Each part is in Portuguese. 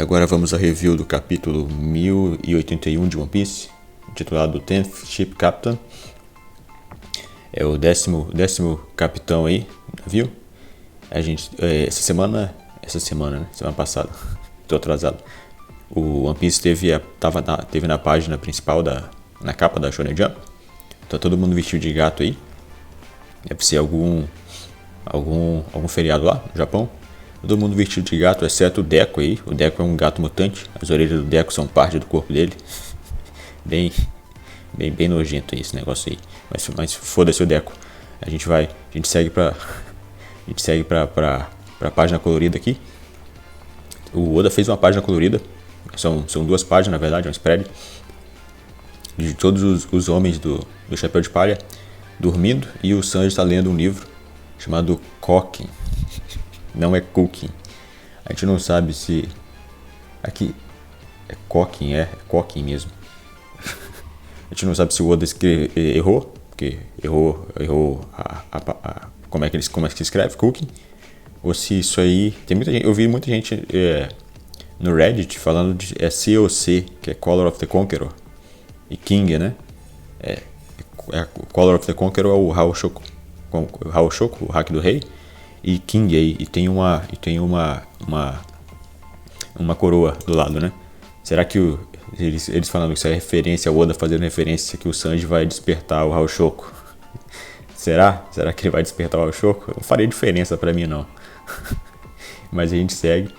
agora vamos a review do capítulo 1081 de One Piece, intitulado 10th Ship Captain. É o décimo capitão aí, viu? A gente, essa semana, né? Semana passada, tô atrasado. O One Piece teve na página principal, na capa da Shonen Jump. Tá todo mundo vestido de gato aí. Deve ser algum feriado lá no Japão. Todo mundo vestido de gato, exceto o Deco aí. O Deco é um gato mutante. As orelhas do Deco são parte do corpo dele. Bem nojento esse negócio aí. Mas foda-se o Deco. A gente segue pra página colorida aqui. O Oda fez uma página colorida. São duas páginas, na verdade, é um spread. De todos os homens do Chapéu de Palha dormindo. E o Sanji está lendo um livro chamado Cooking. Não é Cooking. A gente não sabe se... Aqui é Cooking, é Cooking mesmo. A gente não sabe se o Oda errou, porque errou como é que se escreve, Cooking, ou se isso aí... Tem muita gente, eu vi muita gente no Reddit falando de COC, que é Color of the Conqueror, e King, né? Color of the Conqueror é o Haoshoku, o hack do rei, e King aí, e tem uma coroa do lado, né? Será que eles falando que isso é referência ao Oda, fazendo referência que o Sanji vai despertar o Haoshoku? Será que ele vai despertar o Haoshoku? Não faria diferença pra mim, não. Mas a gente segue.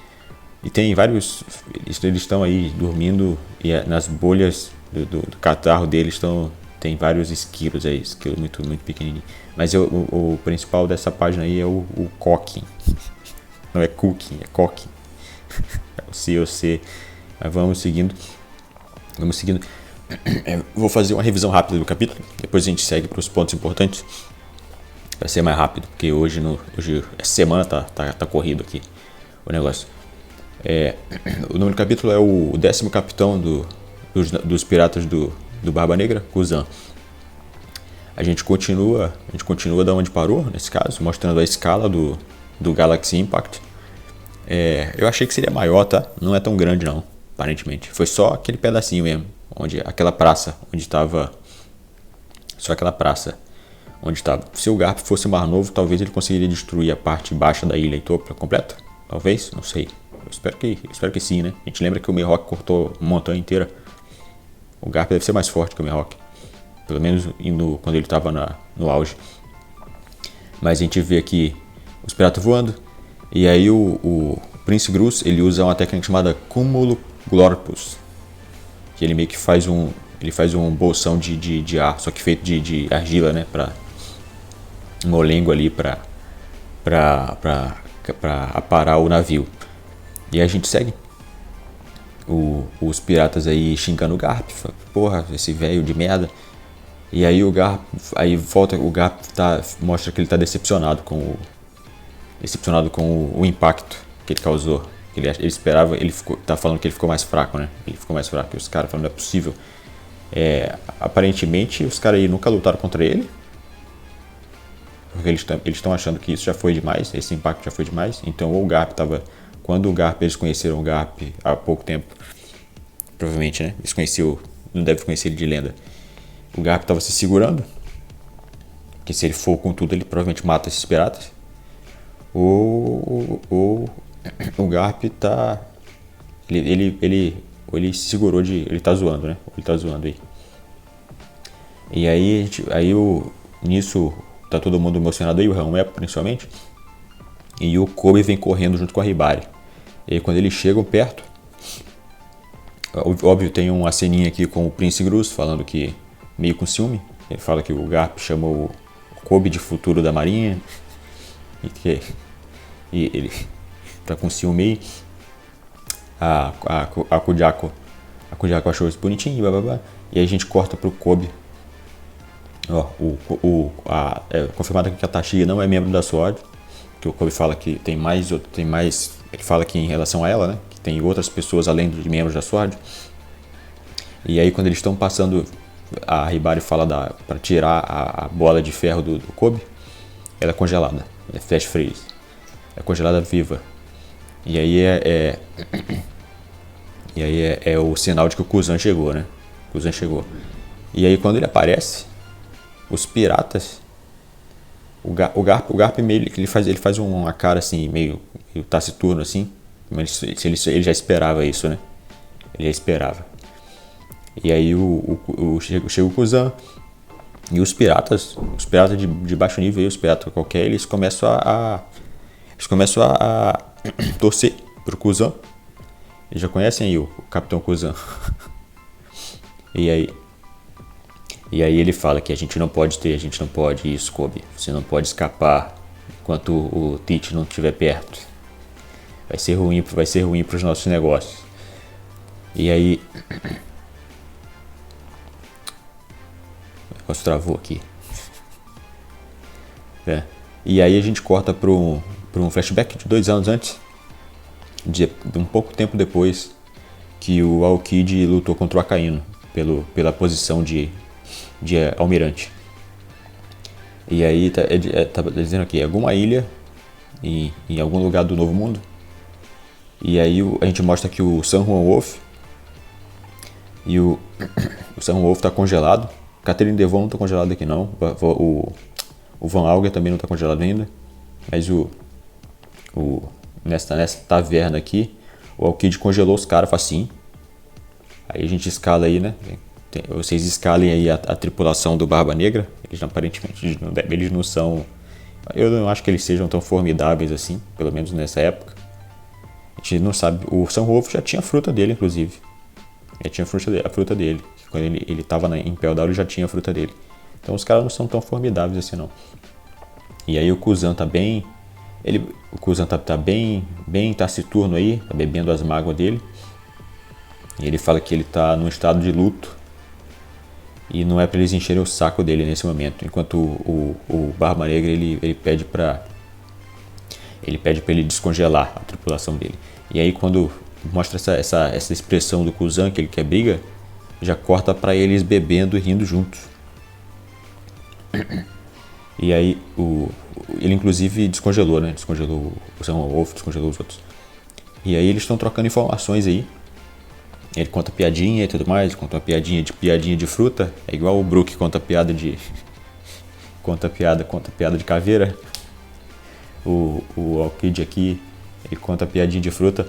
E tem vários... Eles estão aí dormindo e nas bolhas do catarro deles tem vários esquilos aí. Esquilo muito, muito pequenininho. Mas o principal dessa página aí é o Cooking. Não é Cooking, é Cooking. É o COC. Mas vamos seguindo. Vou fazer uma revisão rápida do capítulo. Depois a gente segue para os pontos importantes. Vai ser mais rápido, porque hoje essa semana tá corrido aqui o negócio. O nome do capítulo é o 10º capitão dos piratas do Barba Negra, Kuzan. A gente continua da onde parou, nesse caso, mostrando a escala do Galaxy Impact. Eu achei que seria maior, tá? Não é tão grande não, aparentemente. Foi só aquele pedacinho mesmo, aquela praça onde estava. Só aquela praça onde estava. Se o Garp fosse mais novo, talvez ele conseguiria destruir a parte baixa da ilha completa. Talvez, não sei. Eu espero que sim, né? A gente lembra que o Mihawk cortou a montanha inteira. O Garp deve ser mais forte que o Mihawk. Pelo menos quando ele estava no auge. Mas a gente vê aqui os piratas voando. E aí o Prince Grus, ele usa uma técnica chamada Cúmulo Glorpus. Que ele meio que faz um bolsão de ar, só que feito de argila, né? Um molengo ali pra aparar o navio. E aí a gente segue. Os piratas aí xingando o Garp. Porra, esse velho de merda. E aí o Garp mostra que ele tá decepcionado com o impacto que ele causou. Ele esperava, tá falando que ele ficou mais fraco, né? Ele ficou mais fraco. E os caras falando, não é possível. Aparentemente os caras aí nunca lutaram contra ele. Porque eles estão achando que isso já foi demais. Esse impacto já foi demais. Então ou o Garp tava... Quando eles conheceram o Garp há pouco tempo, provavelmente, né? Não deve conhecer ele de lenda. O Garp estava se segurando, que se ele for com tudo, ele provavelmente mata esses piratas. Ou o Garp tá... Ele se segurou ele tá zoando, né? Ele tá zoando aí. E aí, nisso, tá todo mundo emocionado aí, o Helmep principalmente. E o Kobe vem correndo junto com a Hibari. E aí quando eles chegam perto, óbvio, tem uma ceninha aqui com o Prince Grus falando que, meio com ciúme, ele fala que o Garp chamou o Kobe de futuro da marinha. E ele tá com ciúme aí. A Kujako achou isso bonitinho, blá, blá, blá. E aí a gente corta pro Kobe. Confirmado aqui que a Tashigi não é membro da SWORD. Que o Kobe fala que tem mais. Ele fala que em relação a ela, né? Que tem outras pessoas além de membros da SWORD. E aí quando eles estão passando, a Hibari fala para tirar a bola de ferro do Kobe. Ela é congelada, é flash freeze. É congelada viva. E aí E aí é o sinal de que o Kuzan chegou, né? O Kuzan chegou. E aí quando ele aparece, os piratas, o Garp meio que ele faz uma cara assim, meio taciturno assim, mas ele já esperava isso, né? Ele já esperava. E aí chega o Kuzan e os piratas de baixo nível, os piratas qualquer, eles começam a torcer pro Kuzan. Eles já conhecem aí o Capitão Kuzan. E aí ele fala que a gente não pode isso, Kobe. Você não pode escapar enquanto o Teach não estiver perto. Vai ser ruim para os nossos negócios. E aí o negócio travou aqui. E aí a gente corta para um flashback de 2 anos antes, de um pouco tempo depois que o Aokiji lutou contra o Akainu pela posição de almirante. E aí tá dizendo aqui, alguma ilha em algum lugar do Novo Mundo. E aí a gente mostra que o San Juan Wolf e o San Juan Wolf tá congelado. Catherine Devon não tá congelado aqui não. O Van Auger também não tá congelado ainda. Mas nessa taverna aqui, o Aokiji congelou os caras facinho. Aí a gente escala aí, né? Vocês escalem aí a tripulação do Barba Negra. Eles aparentemente eles não são... Eu não acho que eles sejam tão formidáveis assim, pelo menos nessa época. A gente não sabe. O San Wolf já tinha a fruta dele, inclusive. Já tinha a fruta dele. Quando ele estava em Peldal, ele já tinha a fruta dele. Então os caras não são tão formidáveis assim, não. E aí o Kuzan tá bem... O Kuzan tá bem taciturno aí, tá bebendo as mágoas dele. E ele fala que ele tá num estado de luto. E não é pra eles encherem o saco dele nesse momento. Enquanto o Barba Negra, ele pede pra ele descongelar a tripulação dele. E aí quando mostra essa expressão do Kuzan, que ele quer briga, já corta pra eles bebendo e rindo juntos. E aí ele inclusive descongelou, né? Descongelou o San Wolf, descongelou os outros. E aí eles estão trocando informações aí. Ele conta piadinha e tudo mais, conta uma piadinha de fruta. É igual o Brook conta piada de caveira. O Aokiji aqui, ele conta piadinha de fruta,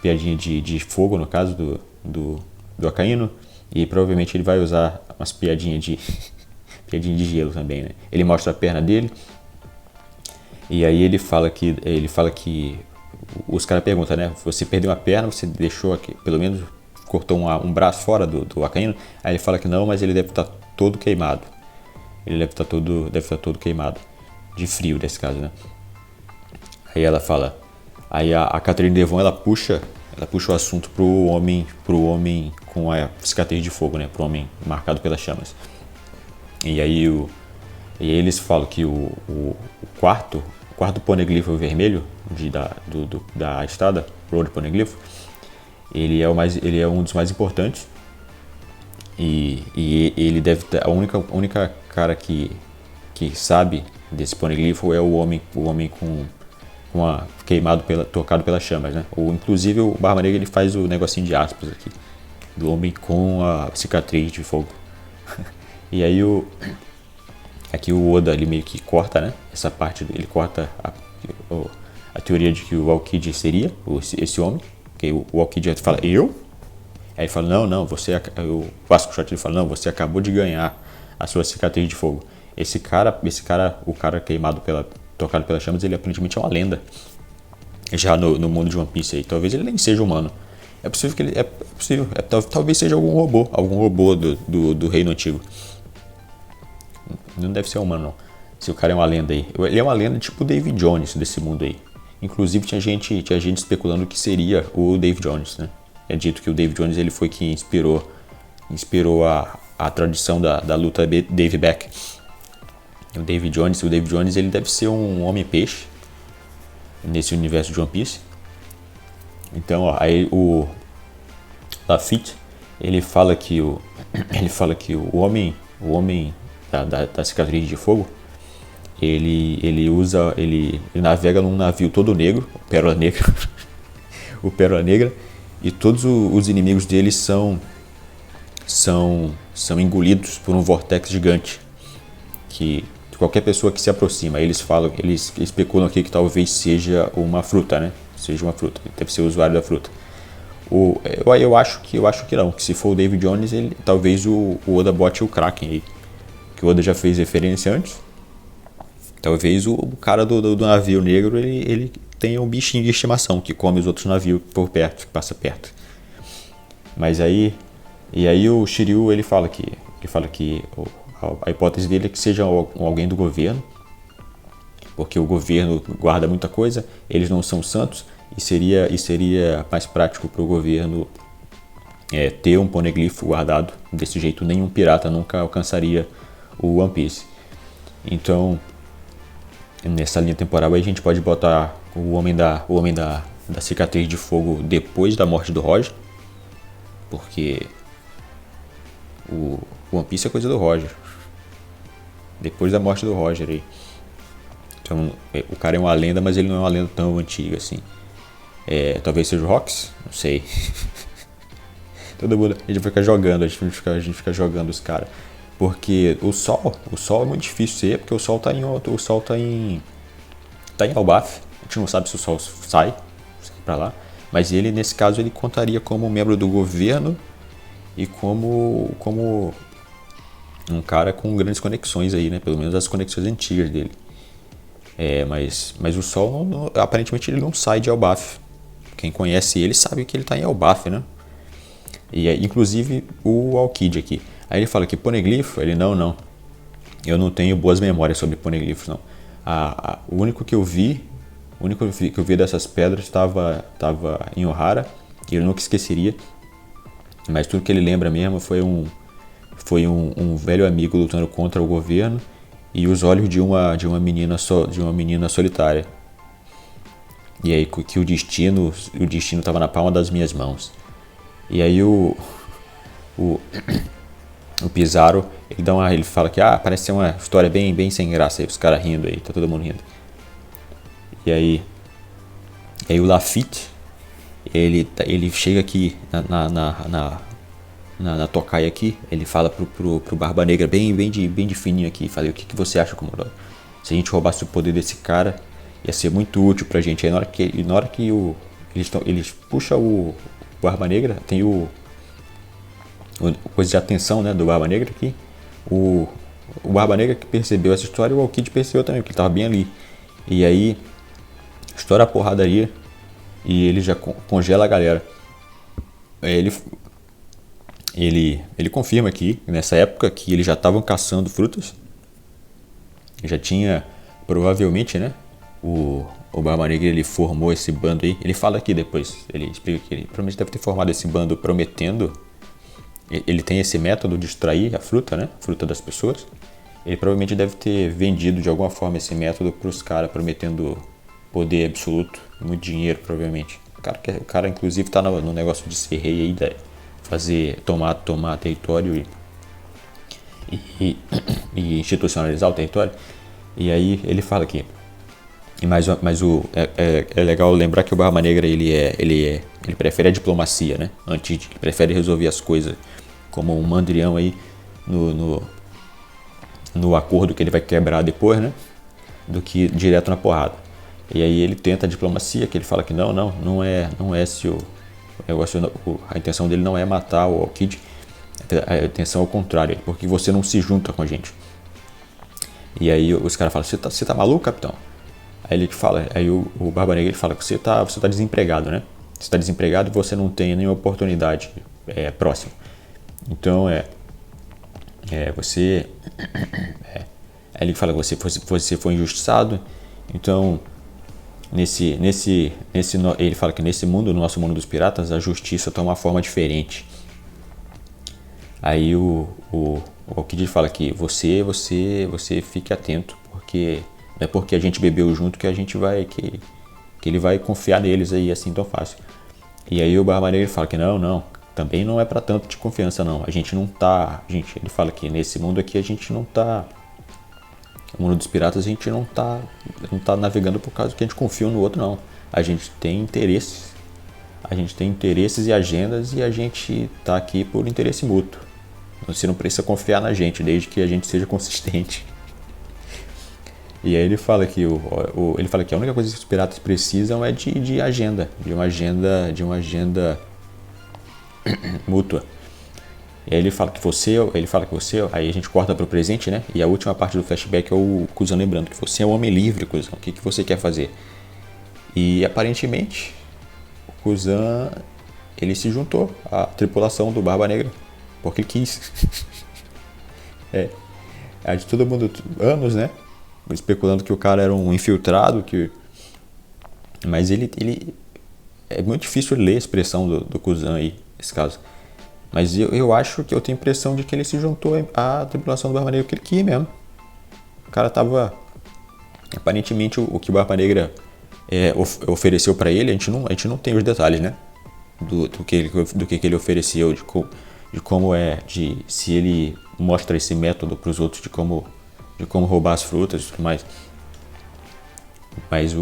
piadinha de fogo no caso do Akainu. E provavelmente ele vai usar umas piadinhas de gelo também, né? Ele mostra a perna dele. E aí ele fala que os caras perguntam, né? Você perdeu uma perna, você deixou aqui, pelo menos cortou um braço fora do Akainu. Aí ele fala que não, mas ele deve estar todo queimado. Ele deve estar todo queimado. De frio, nesse caso, né? Aí ela fala... Aí a Catherine Devon, ela puxa o assunto pro homem com a cicatriz de fogo, né? Pro homem marcado pelas chamas. E aí eles falam que o quarto poneglypho vermelho da estrada, Road Poneglyph, ele é um dos mais importantes. E ele deve ter... A única cara que sabe desse poneglypho é o homem tocado pelas chamas, né? Ou inclusive o Barba Negra, ele faz o negocinho de aspas aqui do homem com a cicatriz de fogo. E aí aqui o Oda, ele meio que corta, né? Essa parte, ele corta a teoria de que o Aokiji seria esse homem. Que o Aokiji fala, eu? Aí ele fala, não, você... O Vasco Shot, ele fala, não, você acabou de ganhar a sua cicatriz de fogo. Esse cara, o cara tocado pelas chamas, ele aparentemente é uma lenda. Já no mundo de One Piece aí. Talvez ele nem seja humano. É possível que ele... talvez seja algum robô do reino antigo. Não deve ser humano, não. Se o cara é uma lenda aí. Ele é uma lenda tipo o Davy Jones desse mundo aí. Inclusive tinha gente especulando que seria o Davy Jones, né? É dito que o Davy Jones, ele foi que inspirou a tradição da luta Davy Back. O Davy Jones, ele deve ser um homem-peixe nesse universo de One Piece. Então, ó, aí o Lafitte, ele fala que o homem da cicatriz de fogo, ele navega num navio todo negro, o Pérola Negra, e todos os inimigos dele são engolidos por um vortex gigante que qualquer pessoa que se aproxima, eles especulam aqui que talvez seja uma fruta, né? Seja uma fruta, deve ser o usuário da fruta. Eu acho que não, que se for o David Jones, talvez o Oda bote o Kraken aí, que o Oda já fez referência antes. Talvez o cara do navio negro ele tenha um bichinho de estimação que come os outros navios por perto, que passa perto. Mas aí o Shiryu ele fala que a hipótese dele é que seja alguém do governo, porque o governo guarda muita coisa, eles não são santos, e seria mais prático para o governo ter um poneglyph guardado. Desse jeito nenhum pirata nunca alcançaria o One Piece. Então, nessa linha temporal aí a gente pode botar o homem da cicatriz de fogo depois da morte do Roger, porque o One Piece é coisa do Roger, depois da morte do Roger aí. Então o cara é uma lenda, mas ele não é uma lenda tão antiga assim. Talvez seja o Rox, não sei. Todo mundo, a gente fica jogando, a gente fica jogando os caras. Porque o sol é muito difícil ser, porque o sol tá em Elbaf. A gente não sabe se o sol sai pra lá, mas ele, nesse caso, ele contaria como membro do governo e como um cara com grandes conexões aí, né? Pelo menos as conexões antigas dele. Mas o sol, aparentemente, ele não sai de Elbaf. Quem conhece ele sabe que ele tá em Elbaf, né? E inclusive o Aokiji aqui. Aí ele fala que poneglyph, ele não. Eu não tenho boas memórias sobre poneglyphs, não. O único que eu vi dessas pedras estava em Ohara, que eu nunca esqueceria. Mas tudo que ele lembra mesmo foi um velho amigo lutando contra o governo e os olhos de uma menina solitária. E aí que o destino estava na palma das minhas mãos. E aí o Pizarro, ele fala que parece ser uma história bem sem graça aí, os caras rindo aí, tá todo mundo rindo. E aí o Lafitte, ele chega aqui na tocaia aqui, ele fala pro Barba Negra bem de fininho aqui, fala: o que você acha, Comodoro? Se a gente roubasse o poder desse cara, ia ser muito útil pra gente. Aí na hora que eles puxam o Barba Negra, tem o coisa de atenção, né, do Barba Negra aqui. O Barba Negra que percebeu essa história, o Aokiji percebeu também, porque ele tava bem ali. E aí estoura a porradaria e ele já congela a galera. Aí ele confirma aqui, nessa época, que eles já estavam caçando frutas. Já tinha, provavelmente, né, o Barba Negra, ele formou esse bando aí. Ele fala aqui depois, ele explica que ele provavelmente deve ter formado esse bando prometendo. Ele tem esse método de extrair a fruta, né, a fruta das pessoas. Ele provavelmente deve ter vendido de alguma forma esse método para os caras, prometendo poder absoluto, muito dinheiro, provavelmente. O cara inclusive tá no negócio de ser rei aí, tomar território e institucionalizar o território. E aí ele fala aqui, mas é legal lembrar que o Barba Negra ele prefere a diplomacia, né? Ele prefere resolver as coisas como um mandrião aí no acordo que ele vai quebrar depois, né? Do que direto na porrada. E aí ele tenta a diplomacia, que ele fala que não é se a intenção dele não é matar o Aokiji, a intenção é o contrário, porque você não se junta com a gente. E aí os caras falam: você tá maluco, capitão? Aí o Barba Negra ele fala que você tá desempregado, né? Você tá desempregado e você não tem nenhuma oportunidade próxima. Então você aí ele fala que você foi injustiçado. Então ele fala que nesse mundo, no nosso mundo dos piratas, a justiça toma uma forma diferente. Aí o Aokiji fala que você fique atento, porque não é porque a gente bebeu junto que a gente que ele vai confiar neles aí assim tão fácil. E aí o Barba Negra fala que não, também não é pra tanto de confiança não. A gente não tá, ele fala que nesse mundo aqui a gente não tá, no mundo dos piratas a gente não tá navegando por causa que a gente confia um no outro, não. A gente tem interesses. a gente tem interesses e agendas e a gente tá aqui por interesse mútuo. Você não precisa confiar na gente, desde que a gente seja consistente. E aí ele fala que ele fala que a única coisa que os piratas precisam é de agenda, de uma agenda mútua. E aí ele fala que você, aí a gente corta pro presente, né? E a última parte do flashback é o Kuzan lembrando que você é um homem livre, Kuzan. O que você quer fazer? E aparentemente o Kuzan, ele se juntou à tripulação do Barba Negra porque ele quis. É de todo mundo, anos, né? Especulando que o cara era um infiltrado, mas ele é muito difícil ler a expressão do Kuzan aí, nesse caso. Mas eu acho que eu tenho a impressão de que ele se juntou à tripulação do Barba Negra porque ele quis mesmo. O cara tava... Aparentemente o que o Barba Negra ofereceu pra ele, a gente não tem os detalhes, né? Do que ele ofereceu, de como se ele mostra esse método pros outros de como roubar as frutas e tudo mais. Mas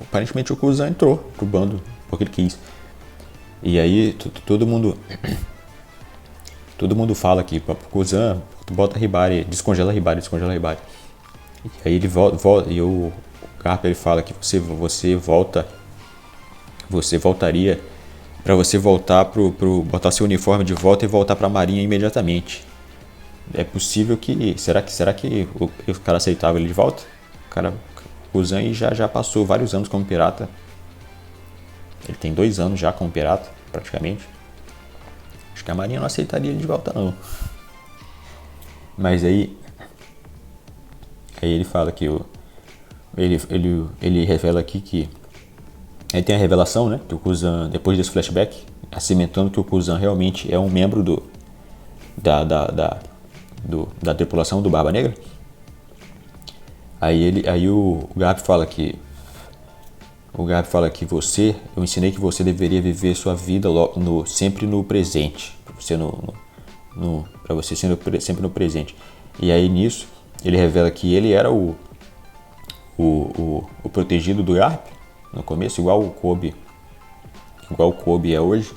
aparentemente o Kuzan entrou pro bando porque ele quis. E aí todo mundo fala que pro Kuzan, bota Hibari, descongela Hibari. E aí ele volta e o Garp ele fala que você voltaria para você voltar botar seu uniforme de volta e voltar para a marinha imediatamente. É possível que será que o cara aceitava ele de volta? O Kuzan já passou vários anos como pirata. Ele tem 2 anos já como pirata, praticamente. Acho que a marinha não aceitaria ele de volta, não. Mas aí ele fala que ele revela aqui que aí tem a revelação, né, que o Kuzan, depois desse flashback, cimentando que o Kuzan realmente é um membro da tripulação do Barba Negra. Aí o Garp fala que eu ensinei que você deveria viver sua vida sempre no presente, para você sempre no presente. E aí nisso ele revela que ele era o protegido do Garp no começo, igual o Kobe é hoje.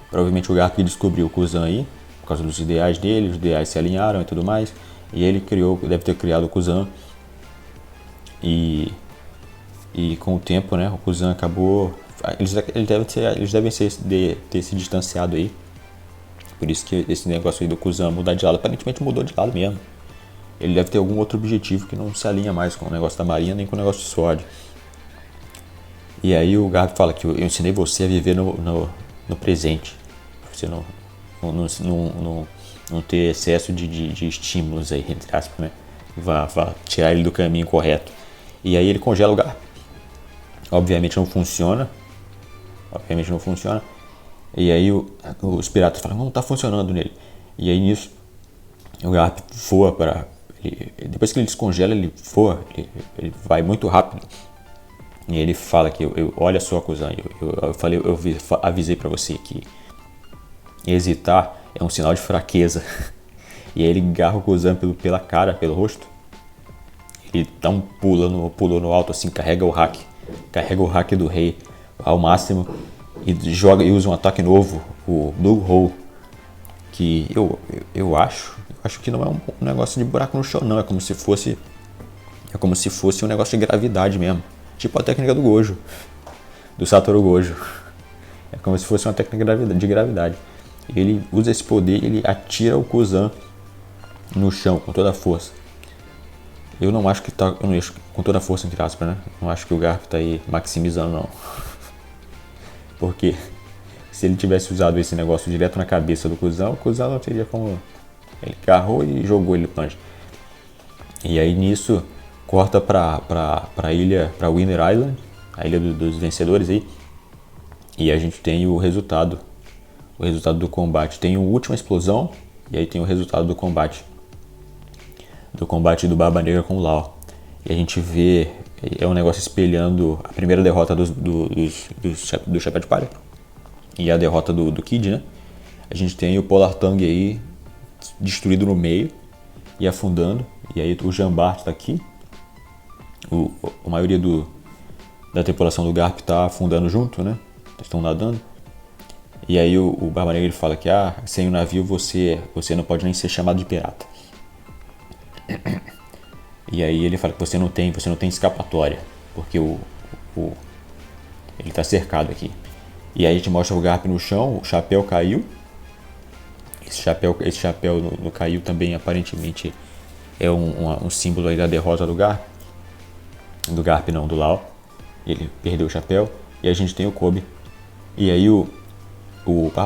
Provavelmente o Garp descobriu o Kuzan aí por causa dos ideais dele, os ideais se alinharam e tudo mais, e ele deve ter criado o Kuzan. E com o tempo, né, o Kuzan acabou... Eles devem ter se distanciado aí. Por isso que esse negócio aí do Kuzan mudar de lado, aparentemente mudou de lado mesmo. Ele deve ter algum outro objetivo que não se alinha mais com o negócio da marinha, nem com o negócio de SWORD. E aí o Garp fala que eu ensinei você a viver no presente. Você não ter excesso de estímulos aí, entre aspas, né? Vá tirar ele do caminho correto. E aí ele congela o Garp. Obviamente não funciona. E aí os piratas falam, não tá funcionando nele. E aí nisso o Garp voa para... Depois que ele descongela, ele voa. Ele vai muito rápido. E ele fala que olha só, Kuzan, eu avisei pra você que hesitar é um sinal de fraqueza. E aí ele agarra o Kuzan pela cara, pelo rosto. Ele dá um pulo no alto assim, carrega o hack do rei ao máximo e usa um ataque novo, o Blue Hole, que eu acho que não é um negócio de buraco no chão, não, é como se fosse um negócio de gravidade mesmo, tipo a técnica do Gojo, do Satoru Gojo. É como se fosse uma técnica de gravidade. Ele usa esse poder, ele atira o Kuzan no chão com toda a força. Eu não acho que tá com toda a força, entre aspas, né? Não acho que o Garp tá aí maximizando, não. Porque se ele tivesse usado esse negócio direto na cabeça do Kuzan, o Kuzan não teria como... Ele agarrou e jogou ele no punch. E aí nisso corta pra ilha, pra Winter Island, a ilha dos vencedores aí. E a gente tem o resultado do combate. Tem a última explosão e aí tem o resultado do combate do Barba Negra com o Law. E a gente vê, é um negócio espelhando a primeira derrota do Chapéu de Palha e a derrota do Kid, né? A gente tem o Polar Tongue aí destruído no meio e afundando. E aí o Jean Bart tá aqui. A maioria da tripulação do Garp tá afundando junto, né? estão nadando. E aí o Barba Negra ele fala que sem o navio você não pode nem ser chamado de pirata. E aí ele fala que você não tem escapatória, porque ele tá cercado aqui. E aí a gente mostra o Garp no chão, o chapéu caiu. Esse chapéu no caiu também aparentemente é um símbolo aí da derrota do Garp. Do Garp não, do Law. Ele perdeu o chapéu. E a gente tem o Kobe. E aí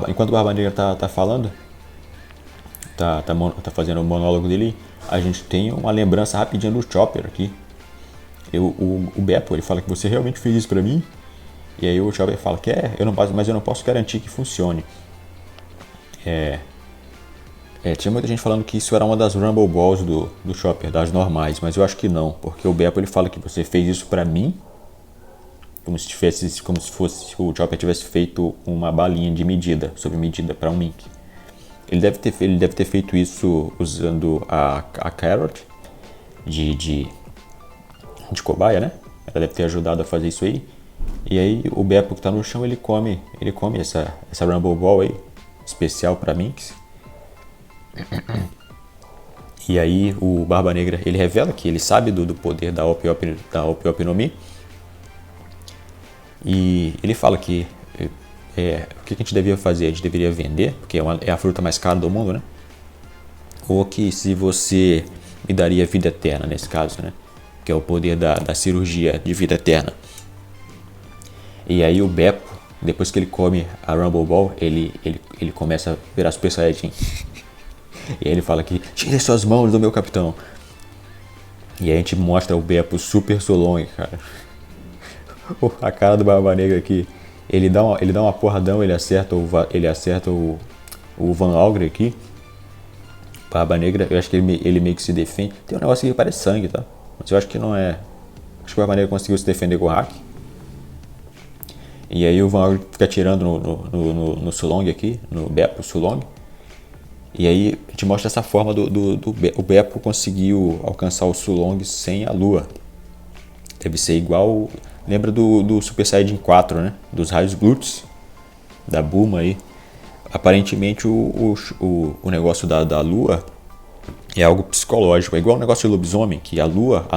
enquanto o Barba Negra tá falando, tá fazendo o monólogo dele, a gente tem uma lembrança rapidinha do Chopper aqui. O Beppo, ele fala que você realmente fez isso pra mim? E aí o Chopper fala que mas eu não posso garantir que funcione. Tinha muita gente falando que isso era uma das Rumble Balls do Chopper, das normais, mas eu acho que não, porque o Beppo ele fala que você fez isso pra mim, como se fosse o Chopper tivesse feito uma balinha de medida, sob medida para um Mink. Ele deve ter feito isso usando a Carrot de cobaia, né? Ela deve ter ajudado a fazer isso aí. E aí o Beppo que tá no chão, ele come essa Rumble Ball aí, especial para Minks. E aí o Barba Negra, ele revela que ele sabe do poder da Ope Ope no Mi. E ele fala que o que a gente devia fazer? A gente deveria vender, porque é a fruta mais cara do mundo, né? Ou que se você me daria vida eterna, nesse caso, né? Que é o poder da cirurgia de vida eterna. E aí o Beppo, depois que ele come a Rumble Ball, ele começa a virar Super Saiyajin. E aí ele fala que tire suas mãos do meu capitão. E aí a gente mostra o Beppo Super Solong, cara. A cara do Barba Negra aqui. Ele dá uma porradão, ele acerta o Van Algre aqui. Barba Negra, eu acho que ele meio que se defende. Tem um negócio aqui que parece sangue, tá? Mas eu acho que não é. Acho que o Barba Negra conseguiu se defender com o hack. E aí o Van Algre fica atirando no Sulong aqui, no Beppo Sulong. E aí a gente mostra essa forma o Beppo conseguiu alcançar o Sulong sem a lua. Deve ser igual. Lembra do Super Saiyajin 4, né? Dos raios Glutes. Da Bulma aí. Aparentemente o negócio da lua é algo psicológico. É igual o negócio de lobisomem, que a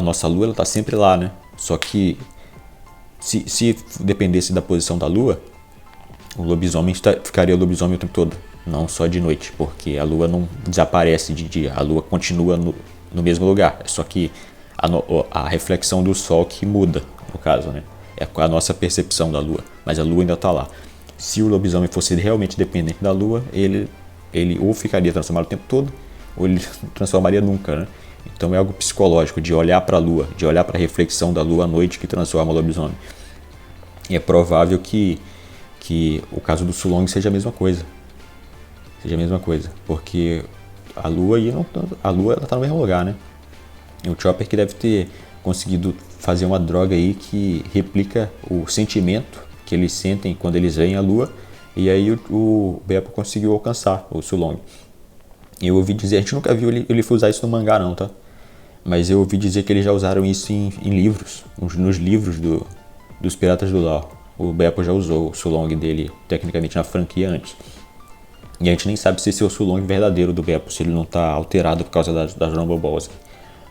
nossa lua, ela tá sempre lá, né? Só que se dependesse da posição da lua, o lobisomem ficaria lobisomem o tempo todo. Não só de noite, porque a lua não desaparece de dia. A lua continua no mesmo lugar. Só que a reflexão do sol que muda, no caso, né? É a nossa percepção da lua. Mas a lua ainda está lá. Se o lobisomem fosse realmente dependente da lua, ele ou ficaria transformado o tempo todo, ou ele transformaria nunca, né? Então é algo psicológico, de olhar para a lua, de olhar para a reflexão da lua à noite que transforma o lobisomem. E é provável que o caso do Sulong seja a mesma coisa. Porque a lua ela está no mesmo lugar, né? E o Chopper que deve ter conseguido fazer uma droga aí que replica o sentimento que eles sentem quando eles veem a lua. E aí o Beppo conseguiu alcançar o Sulong. E eu ouvi dizer, a gente nunca viu ele usar isso no mangá não, tá? Mas eu ouvi dizer que eles já usaram isso em livros, nos livros dos Piratas do Law. O Beppo já usou o Sulong dele tecnicamente na franquia antes. E a gente nem sabe se esse é o Sulong verdadeiro do Beppo, se ele não está alterado por causa das Rumble Balls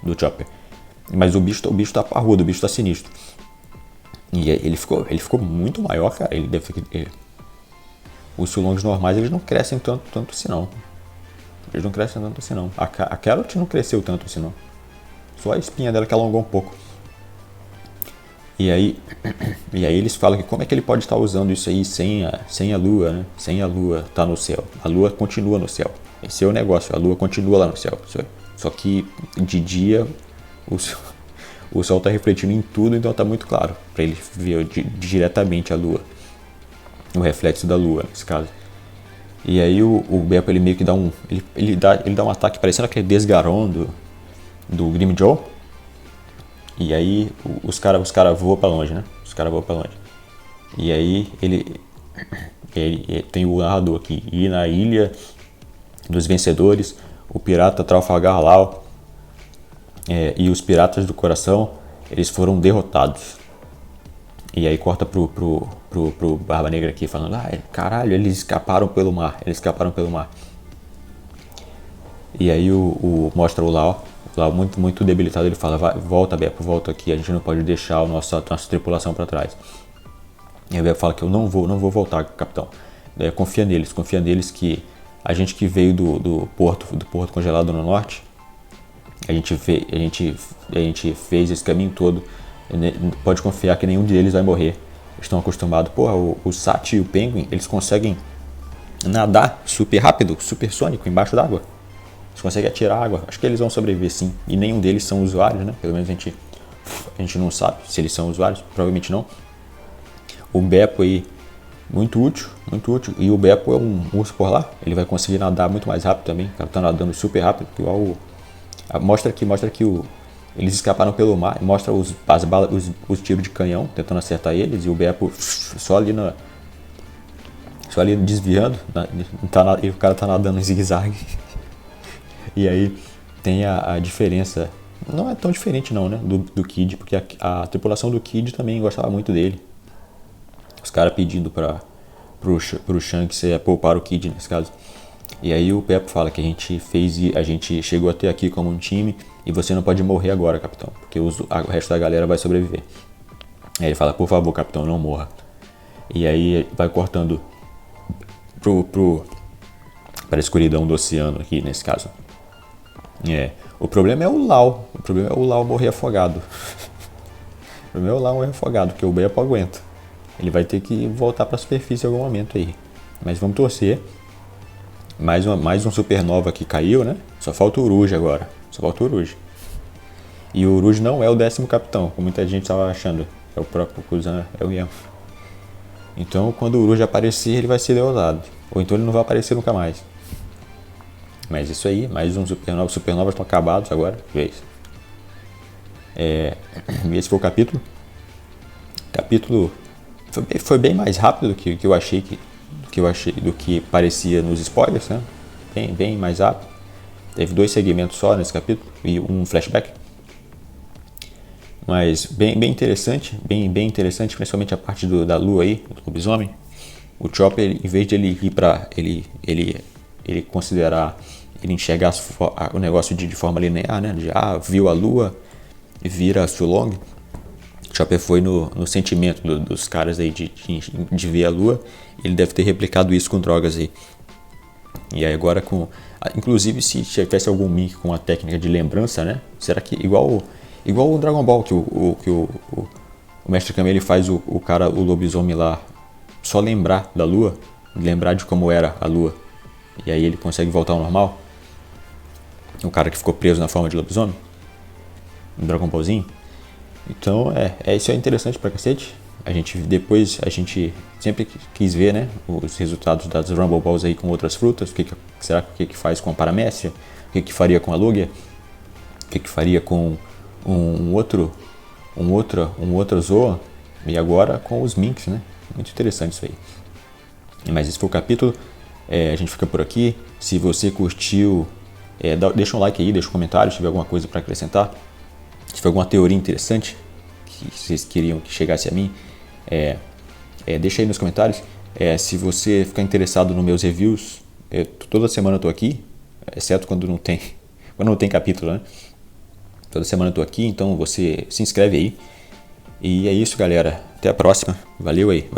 do Chopper. Mas o bicho tá parrudo, o bicho tá sinistro. E ele ficou muito maior, cara. Os Sulongs normais, eles não crescem tanto assim não. A Carrot não cresceu tanto assim não. Só a espinha dela que alongou um pouco. E aí eles falam que como é que ele pode estar usando isso aí sem a lua, né? Sem a lua estar no céu. A lua continua no céu. Esse é o negócio, a lua continua lá no céu. Só que de dia o sol está refletindo em tudo, então está muito claro para ele ver diretamente a lua. O reflexo da lua, nesse caso. E aí o Beppo, ele meio que dá ele dá um ataque parecendo aquele Desgaron do Grimmjow. E aí os caras voam pra longe, né? E aí ele tem o narrador aqui. E na ilha dos vencedores, o pirata Trafalgar Law e os piratas do coração, eles foram derrotados. E aí corta pro pro Barba Negra aqui, falando, caralho, eles escaparam pelo mar. E aí mostra o Lau muito, muito debilitado, ele fala, volta Beppo, volta aqui, a gente não pode deixar a nossa tripulação para trás. E aí o Beppo fala que eu não vou voltar, capitão. Confia neles que a gente que veio do porto congelado no norte, a gente fez esse caminho todo, pode confiar que nenhum deles vai morrer. Estão acostumados, o Sati e o Penguin, eles conseguem nadar super rápido, super sônico, embaixo d'água. Eles conseguem atirar água, acho que eles vão sobreviver sim. E nenhum deles são usuários, né? Pelo menos a gente não sabe se eles são usuários, provavelmente não. O Beppo aí, muito útil. E o Beppo é um urso polar, ele vai conseguir nadar muito mais rápido também. O cara tá nadando super rápido, igual mostra que eles escaparam pelo mar, mostra os tiros de canhão tentando acertar eles, e o Beppo só ali desviando, e o cara tá nadando em zigue-zague. E aí tem a diferença, não é tão diferente não, né, do Kid, porque a tripulação do Kid também gostava muito dele. Os caras pedindo pro Shanks poupar o Kid nesse caso. E aí o Beppo fala que a gente chegou até aqui como um time e você não pode morrer agora, capitão, porque o resto da galera vai sobreviver. Aí ele fala, por favor, capitão, não morra. E aí vai cortando para a escuridão do oceano aqui, nesse caso. O problema é o Lau. Morrer afogado. Porque o Beppo aguenta. Ele vai ter que voltar para a superfície em algum momento aí. Mas vamos torcer. Mais um supernova que caiu, né? Só falta o Uruj agora. E o Uruj não é o 10º capitão, como muita gente estava achando. É o próprio Kuzan, é o Ian. Então, quando o Uruj aparecer, ele vai ser derrotado. Ou então ele não vai aparecer nunca mais. Mas isso aí, mais um supernova. Os supernovas estão acabados agora. Vez. Esse foi o capítulo. Foi bem mais rápido do que eu achei do que parecia nos spoilers, né? Bem mais rápido. Teve 2 segmentos só nesse capítulo e um flashback. Mas bem interessante, bem interessante, principalmente a parte da lua aí, do lobisomem. O Chopper, em vez de ele ir para ele enxergar o negócio de forma linear, né? Viu a lua e vira Sulong. O Chopper foi no sentimento dos caras aí de ver a lua. Ele deve ter replicado isso com drogas aí. E aí agora inclusive se tivesse algum link com a técnica de lembrança, né? Será que igual o Dragon Ball que o Mestre Kame ele faz o lobisomem lá só lembrar da lua, lembrar de como era a lua. E aí ele consegue voltar ao normal. O cara que ficou preso na forma de lobisomem. No Dragon Ballzinho. Então isso é interessante pra cacete. A gente sempre quis ver, né, os resultados das Rumble Balls aí com outras frutas. Será que faz com a Paramécia? O que faria com a Lugia? O que faria com um outro Zoa? E agora com os Minks, né? Muito interessante isso aí. Mas esse foi o capítulo. A gente fica por aqui. Se você curtiu, deixa um like aí, deixa um comentário se tiver alguma coisa para acrescentar. Se tiver alguma teoria interessante que vocês queriam que chegasse a mim, deixa aí nos comentários. Se você ficar interessado nos meus reviews, toda semana eu tô aqui, exceto quando não tem capítulo, né? Toda semana eu tô aqui, então você se inscreve aí. E é isso, galera. Até a próxima. Valeu aí.